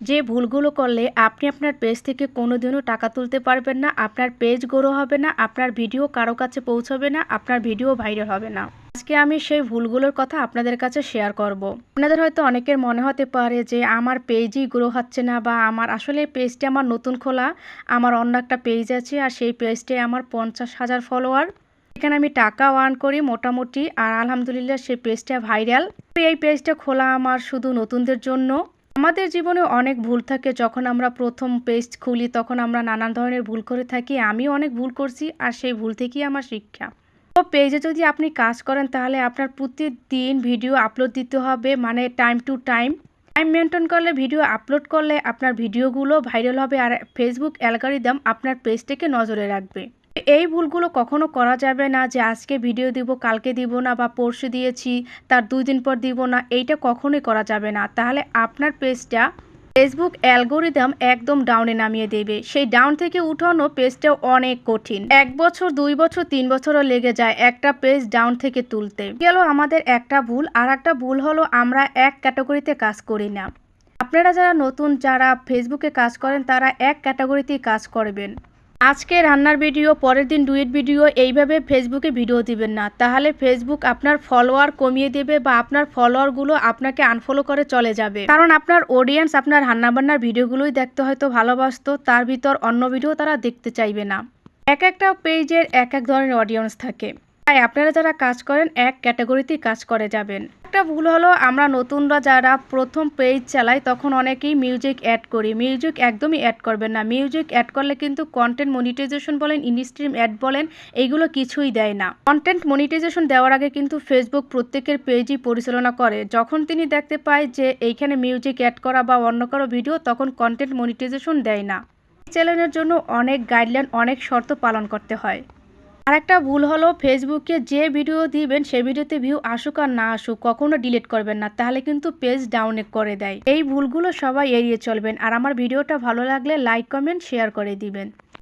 যে ভুলগুলো করলে আপনি আপনার পেজ থেকে কোনোদিনও টাকা তুলতে পারবেন না, আপনার পেজ গ্রো হবে না, আপনার ভিডিও কারো কাছে পৌঁছবে না, আপনার ভিডিও ভাইরাল হবে না। আজকে আমি সেই ভুলগুলোর কথা আপনাদের কাছে শেয়ার করব। আপনাদের হয়তো অনেকের মনে হতে পারে যে আমার পেজই গ্রো হচ্ছে না, বা আমার আসলে পেজটি আমার নতুন খোলা, আমার অন্য একটা পেজ আছে আর সেই পেজটাই আমার 50,000 ফলোয়ার, এখানে আমি টাকা আর্ন করি মোটামুটি, আর আলহামদুলিল্লাহ সেই পেজটা ভাইরাল। এই পেজটা খোলা আমার শুধু নতুনদের জন্য। আমাদের জীবনে অনেক ভুল থাকে, যখন আমরা প্রথম পেজ খুলি তখন আমরা নানান ধরনের ভুল করে থাকি। আমিও অনেক ভুল করছি, আর সেই ভুল থেকেই আমার শিক্ষা। তো পেজে যদি আপনি কাজ করেন তাহলে আপনার প্রতিদিন ভিডিও আপলোড দিতে হবে, মানে টাইম টু টাইম মেনটেন করলে, ভিডিও আপলোড করলে আপনার ভিডিওগুলো ভাইরাল হবে, আর ফেসবুক অ্যালগরিদম আপনার পেজটাকে নজরে রাখবে। এই ভুলগুলো কখনো করা যাবে না যে আজকে ভিডিও দিব কালকে দিব না, বা পরশু দিয়েছি তার 2 দিন পর দিব না, এইটা কখনোই করা যাবে না। তাহলে আপনার পেজটা ফেসবুক অ্যালগোরিদম একদম ডাউনে নামিয়ে দেবে। সেই ডাউন থেকে উঠানো পেজটাও অনেক কঠিন, 1 বছর 2 বছর 3 বছরও লেগে যায় একটা পেজ ডাউন থেকে তুলতে। গেল আমাদের একটা ভুল। আর একটা ভুল হলো আমরা এক ক্যাটাগরিতে কাজ করি না। আপনারা যারা নতুন, যারা ফেসবুকে কাজ করেন, তারা এক ক্যাটাগরিতেই কাজ করবেন। আজকে রান্নার ভিডিও, পরের দিন ডুয়েট ভিডিও, এইভাবে ফেসবুকে ভিডিও দিবেন না। তাহলে ফেসবুক আপনার ফলোয়ার কমিয়ে দেবে, বা আপনার ফলোয়ারগুলো আপনাকে আনফলো করে চলে যাবে। কারণ আপনার অডিয়েন্স আপনার রান্নাবান্নার ভিডিওগুলোই দেখতে হয়তো ভালোবাসতো, তার ভিতর অন্য ভিডিও তারা দেখতে চাইবে না। এক একটা পেজের এক এক ধরনের অডিয়েন্স থাকে, তাই আপনারা যারা কাজ করেন এক ক্যাটাগরিতেই কাজ করে যাবেন। একটা ভুল হলো, আমরা নতুনরা যারা প্রথম পেজ চালাই তখন অনেকেই মিউজিক অ্যাড করি। মিউজিক একদমই অ্যাড করবেন না। মিউজিক অ্যাড করলে কিন্তু কন্টেন্ট মনিটাইজেশন বলেন, ইনস্ট্রিম অ্যাড বলেন, এইগুলো কিছুই দেয় না। কন্টেন্ট মনিটাইজেশন দেওয়ার আগে কিন্তু ফেসবুক প্রত্যেকের পেজই পরিচালনা করে। যখন তিনি দেখতে পায় যে এইখানে মিউজিক অ্যাড করা বা অন্য কারো ভিডিও, তখন কন্টেন্ট মনিটাইজেশন দেয় না। এই চ্যানেলের জন্য অনেক গাইডলাইন, অনেক শর্ত পালন করতে হয়। আরেকটা ভুল হলো, ফেসবুকে যে ভিডিও দিবেন সেই ভিডিওতে ভিউ আসুক আর না আসুক কখনো ডিলিট করবেন না, তাহলে কিন্তু পেজ ডাউনে করে দেয়। এই ভুলগুলো সবাই এড়িয়ে চলবেন। আর আমার ভিডিওটা ভালো লাগলে লাইক কমেন্ট শেয়ার করে দিবেন।